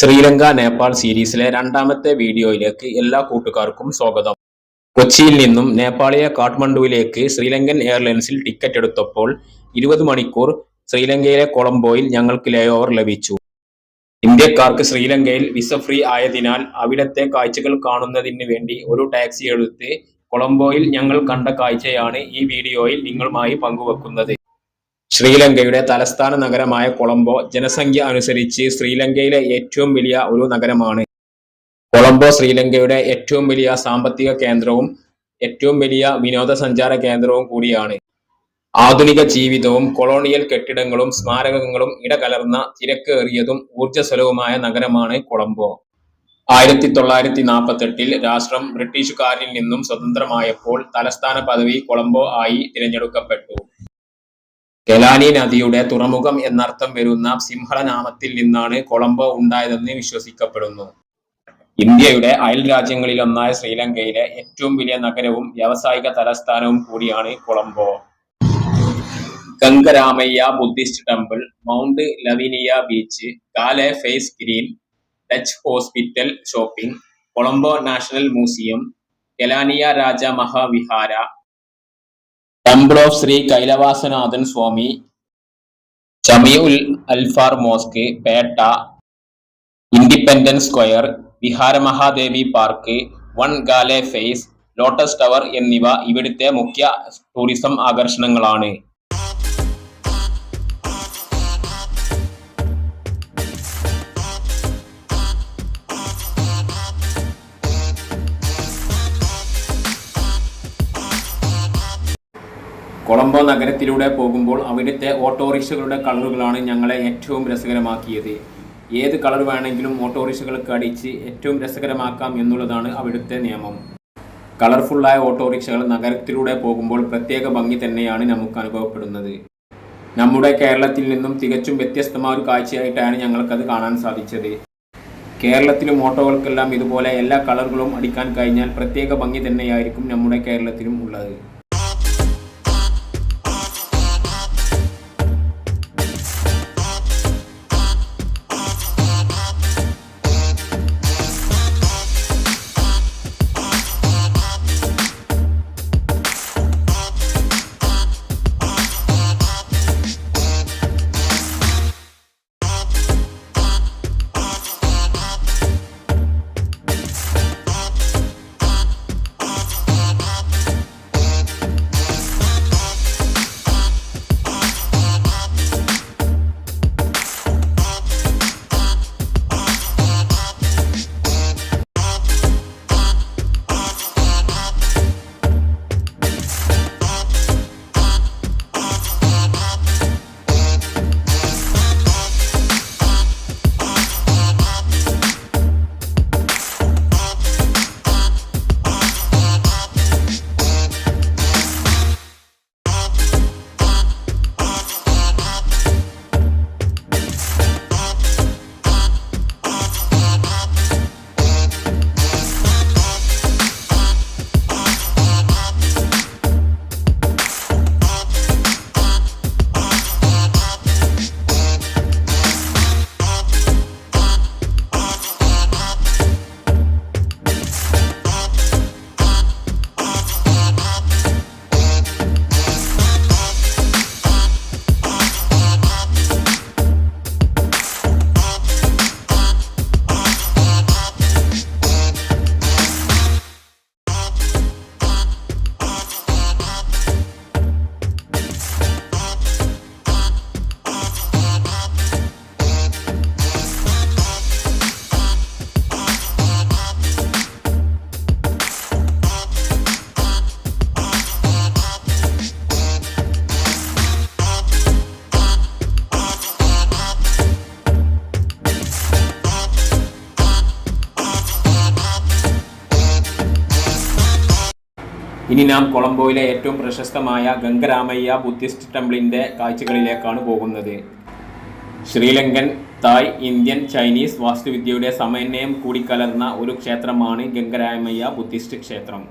ശ്രീലങ്ക നേപ്പാൾ സീരീസിലെ രണ്ടാമത്തെ വീഡിയോയിലേക്ക് എല്ലാ കൂട്ടുകാർക്കും സ്വാഗതം. കൊച്ചിയിൽ നിന്നും നേപ്പാളിലെ കാഠ്മണ്ഡുവിലേക്ക് ശ്രീലങ്കൻ എയർലൈൻസിൽ ടിക്കറ്റ് എടുത്തപ്പോൾ 20 മണിക്കൂർ ശ്രീലങ്കയിലെ കൊളംബോയിൽ ഞങ്ങൾക്ക് ലേ ഓവർ ലഭിച്ചു. ഇന്ത്യക്കാർക്ക് ശ്രീലങ്കയിൽ വിസ ഫ്രീ ആയതിനാൽ അവിടത്തെ കാഴ്ചകൾ കാണുന്നതിന് വേണ്ടി ഒരു ടാക്സി എടുത്ത് കൊളംബോയിൽ ഞങ്ങൾ കണ്ട കാഴ്ചയാണ് ഈ വീഡിയോയിൽ നിങ്ങളുമായി പങ്കുവെക്കുന്നത്. ശ്രീലങ്കയുടെ തലസ്ഥാന നഗരമായ കൊളംബോ ജനസംഖ്യ അനുസരിച്ച് ശ്രീലങ്കയിലെ ഏറ്റവും വലിയ ഒരു നഗരമാണ്. കൊളംബോ ശ്രീലങ്കയുടെ ഏറ്റവും വലിയ സാമ്പത്തിക കേന്ദ്രവും ഏറ്റവും വലിയ വിനോദസഞ്ചാര കേന്ദ്രവും കൂടിയാണ്. ആധുനിക ജീവിതവും കൊളോണിയൽ കെട്ടിടങ്ങളും സ്മാരകങ്ങളും ഇടകലർന്ന തിരക്കേറിയതും ഊർജ്ജസ്വലവുമായ നഗരമാണ് കൊളംബോ. 1948 രാഷ്ട്രം ബ്രിട്ടീഷുകാരിൽ നിന്നും സ്വതന്ത്രമായപ്പോൾ തലസ്ഥാന പദവി കൊളംബോ ആയി തിരഞ്ഞെടുക്കപ്പെട്ടു. കെലാനി നദിയുടെ തുറമുഖം എന്നർത്ഥം വരുന്ന സിംഹള നാമത്തിൽ നിന്നാണ് കൊളംബോ ഉണ്ടായതെന്ന് വിശ്വസിക്കപ്പെടുന്നു. ഇന്ത്യയുടെ അയൽ രാജ്യങ്ങളിലൊന്നായ ശ്രീലങ്കയിലെ ഏറ്റവും വലിയ നഗരവും വ്യാവസായിക തലസ്ഥാനവും കൂടിയാണ് Colombo. Gangaramaya Buddhist temple, Mount Lavinia beach, Galle Face Green, Dutch hospital shopping, Colombo national museum, Kelaniya Raja Mahavihara, temple of Sri Kailawasanathan Swami, Jami Ul Alfar mosque, Pettah, independence square, Vihara Mahadevi park, one Galle Face, lotus tower എന്നിവ ഇവിടുത്തെ മുഖ്യ ടൂറിസം ആകർഷണങ്ങളാണ്. കൊളംബോ നഗരത്തിലൂടെ പോകുമ്പോൾ അവിടുത്തെ ഓട്ടോറിക്ഷകളുടെ കളറുകളാണ് ഞങ്ങളെ ഏറ്റവും രസകരമാക്കിയത്. ഏത് കളർ വേണമെങ്കിലും ഓട്ടോറിക്ഷകൾക്ക് അടിച്ച് ഏറ്റവും രസകരമാക്കാം എന്നുള്ളതാണ് അവിടുത്തെ നിയമം. കളർഫുള്ളായ ഓട്ടോറിക്ഷകൾ നഗരത്തിലൂടെ പോകുമ്പോൾ പ്രത്യേക ഭംഗി തന്നെയാണ് നമുക്ക് അനുഭവപ്പെടുന്നത്. നമ്മുടെ കേരളത്തിൽ നിന്നും തികച്ചും വ്യത്യസ്തമായ ഒരു കാഴ്ചയായിട്ടാണ് ഞങ്ങൾക്കത് കാണാൻ സാധിച്ചത്. കേരളത്തിലും ഓട്ടോകൾക്കെല്ലാം ഇതുപോലെ എല്ലാ കളറുകളും അടിക്കാൻ കഴിഞ്ഞാൽ പ്രത്യേക ഭംഗി തന്നെയായിരിക്കും നമ്മുടെ കേരളത്തിലും ഉള്ളത്. ഇനി നാം കൊളംബോയിലെ ഏറ്റവും പ്രശസ്തമായ ഗംഗരാമയ്യ ബുദ്ധിസ്റ്റ് ടെമ്പിളിൻ്റെ കാഴ്ചകളിലേക്കാണ് പോകുന്നത്. ശ്രീലങ്കൻ, തായ്, ഇന്ത്യൻ, ചൈനീസ് വാസ്തുവിദ്യയുടെ സമന്വയം കൂടിക്കലർന്ന ഒരു ക്ഷേത്രമാണ് ഗംഗരാമയ്യ ബുദ്ധിസ്റ്റ് ക്ഷേത്രം.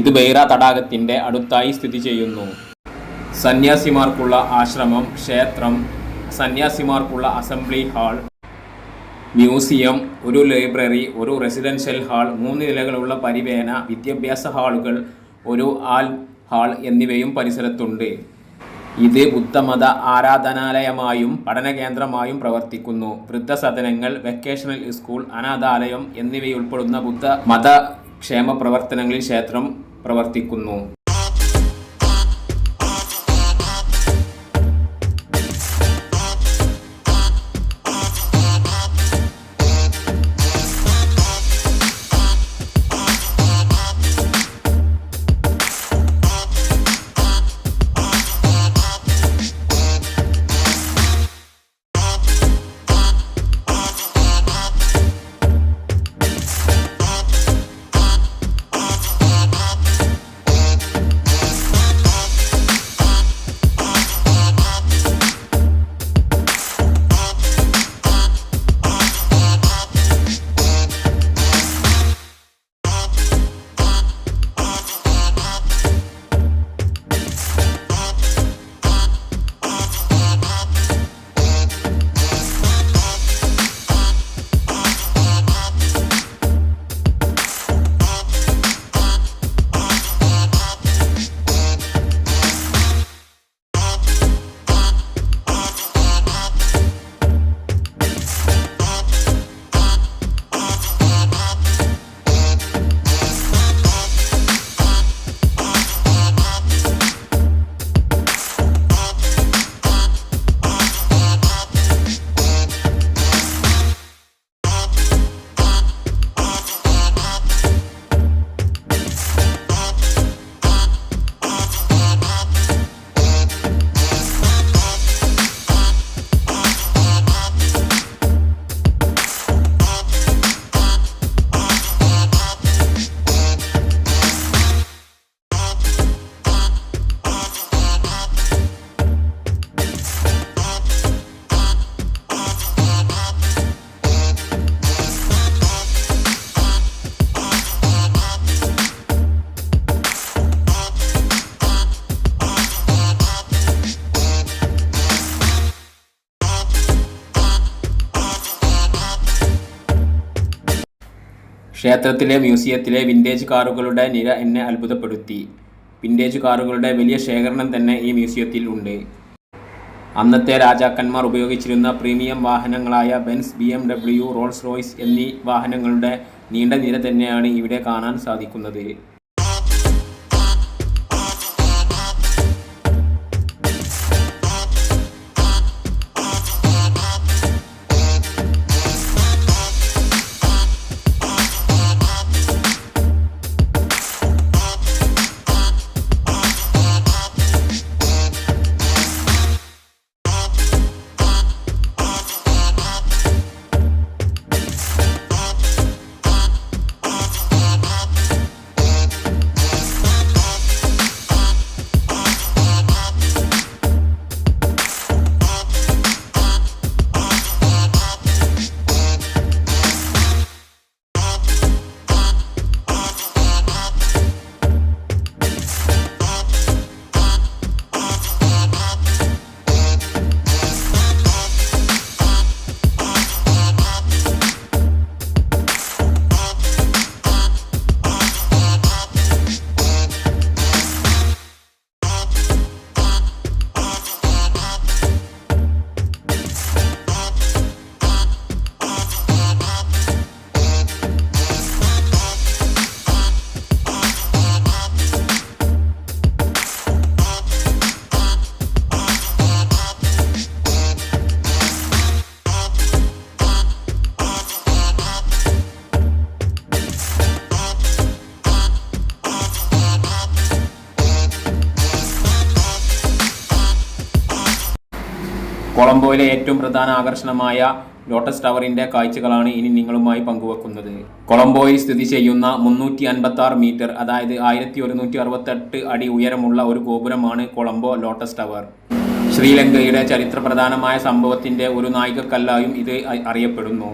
ഇത് ബൈറ തടാകത്തിൻ്റെ അടുത്തായി സ്ഥിതി ചെയ്യുന്നു. സന്യാസിമാർക്കുള്ള ആശ്രമം, ക്ഷേത്രം, സന്യാസിമാർക്കുള്ള അസംബ്ലി ഹാൾ, മ്യൂസിയം, ഒരു ലൈബ്രറി, ഒരു റെസിഡൻഷ്യൽ ഹാൾ, 3 നിലകളുള്ള പരിവേന വിദ്യാഭ്യാസ ഹാളുകൾ, ഒരു ആൽ ഹാൾ എന്നിവയും പരിസരത്തുണ്ട്. ഇത് ബുദ്ധമത ആരാധനാലയമായും പഠനകേന്ദ്രമായും പ്രവർത്തിക്കുന്നു. വൃദ്ധസദനങ്ങൾ, വെക്കേഷണൽ സ്കൂൾ, അനാഥാലയം എന്നിവയുൾപ്പെടുന്ന ബുദ്ധ മതക്ഷേമ പ്രവർത്തനങ്ങളിൽ ക്ഷേത്രം പ്രവർത്തിക്കുന്നു. ക്ഷേത്രത്തിലെ മ്യൂസിയത്തിലെ വിൻറ്റേജ് കാറുകളുടെ നിര എന്നെ അത്ഭുതപ്പെടുത്തി. വിൻറ്റേജ് കാറുകളുടെ വലിയ ശേഖരണം തന്നെ ഈ മ്യൂസിയത്തിൽ ഉണ്ട്. അന്നത്തെ രാജാക്കന്മാർ ഉപയോഗിച്ചിരുന്ന പ്രീമിയം വാഹനങ്ങളായ ബെൻസ്, BMW, റോൾസ് റോയ്സ് എന്നീ വാഹനങ്ങളുടെ നീണ്ട നിര തന്നെയാണ് ഇവിടെ കാണാൻ സാധിക്കുന്നത്. കൊളംബോയിലെ ഏറ്റവും പ്രധാന ആകർഷണമായ ലോട്ടസ് ടവറിന്റെ കാഴ്ചകളാണ് ഇനി നിങ്ങളുമായി പങ്കുവെക്കുന്നത്. കൊളംബോയിൽ സ്ഥിതി ചെയ്യുന്ന 356 മീറ്റർ, അതായത് 1168 അടി ഉയരമുള്ള ഒരു ഗോപുരമാണ് കൊളംബോ ലോട്ടസ് ടവർ. ശ്രീലങ്കയുടെ ചരിത്രപ്രധാനമായ സംഭവത്തിന്റെ ഒരു നാഴികക്കല്ലായും ഇത് അറിയപ്പെടുന്നു.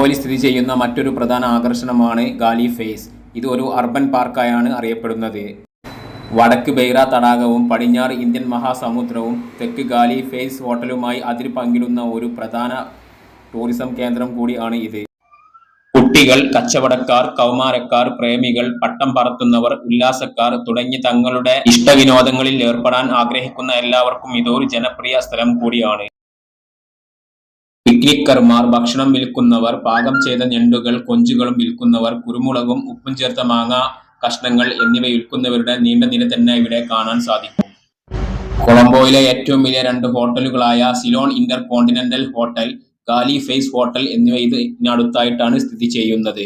കൊളംബോയിൽ സ്ഥിതി ചെയ്യുന്ന മറ്റൊരു പ്രധാന ആകർഷണമാണ് ഗാലി ഫേസ്. ഇത് ഒരു അർബൻ പാർക്കായാണ് അറിയപ്പെടുന്നത്. വടക്ക് ബെയ്റ തടാകവും പടിഞ്ഞാറ് ഇന്ത്യൻ മഹാസമുദ്രവും തെക്ക് ഗാലി ഫേസ് ഹോട്ടലുമായി അതിര് പങ്കിടുന്ന ഒരു പ്രധാന ടൂറിസം കേന്ദ്രം കൂടി ആണ് ഇത്. കുട്ടികൾ, കച്ചവടക്കാർ, കൗമാരക്കാർ, പ്രേമികൾ, പട്ടം പറത്തുന്നവർ, ഉല്ലാസക്കാർ തുടങ്ങി തങ്ങളുടെ ഇഷ്ടവിനോദങ്ങളിൽ ഏർപ്പെടാൻ ആഗ്രഹിക്കുന്ന എല്ലാവർക്കും ഇതൊരു ജനപ്രിയ സ്ഥലം കൂടിയാണ്. പിക്നിക്കർമാർ, ഭക്ഷണം വിൽക്കുന്നവർ, പാകം ചെയ്ത ഞണ്ടുകൾ, കൊഞ്ചുകളും വിൽക്കുന്നവർ, കുരുമുളകും ഉപ്പും ചേർത്ത മാങ്ങാ കഷ്ണങ്ങൾ എന്നിവ വിൽക്കുന്നവരുടെ നീണ്ട നിര തന്നെ ഇവിടെ കാണാൻ സാധിക്കും. കൊളംബോയിലെ ഏറ്റവും വലിയ 2 ഹോട്ടലുകളായ Ceylon Intercontinental hotel, Galle Face hotel എന്നിവ ഇതിനടുത്തായിട്ടാണ് സ്ഥിതി ചെയ്യുന്നത്.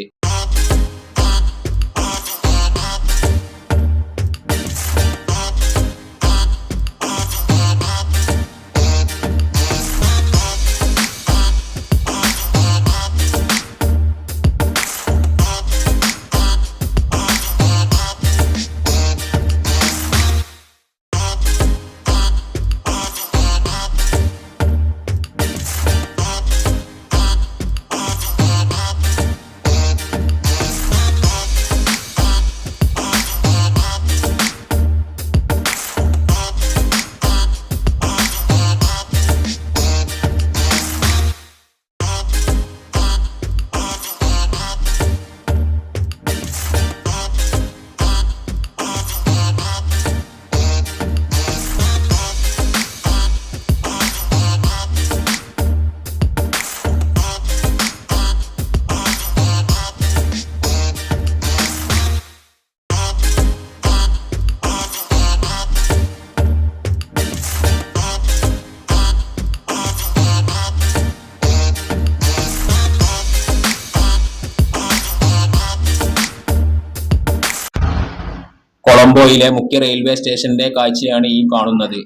കൊളംബോയിലെ മുഖ്യ റെയിൽവേ സ്റ്റേഷന്റെ കാഴ്ചയാണ് ഈ കാണുന്നത്.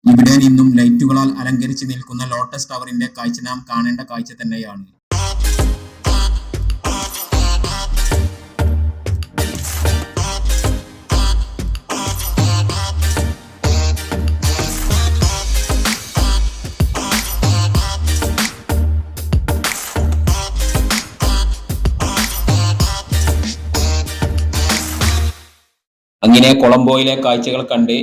ഇവിടെ നിന്നും ലൈറ്റുകളാൽ അലങ്കരിച്ച് നിൽക്കുന്ന ലോട്ടസ് ടവറിന്റെ കാഴ്ച നാം കാണേണ്ട കാഴ്ച തന്നെയാണ്. അങ്ങനെ കൊളംബോയിലെ കാഴ്ചകൾ കണ്ട്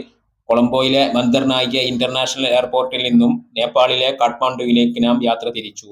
കൊളംബോയിലെ ബന്ദർനായിക ഇന്റർനാഷണൽ എയർപോർട്ടിൽ നിന്നും നേപ്പാളിലെ കാഠ്മണ്ഡുവിലേക്ക് നാം യാത്ര തിരിച്ചു.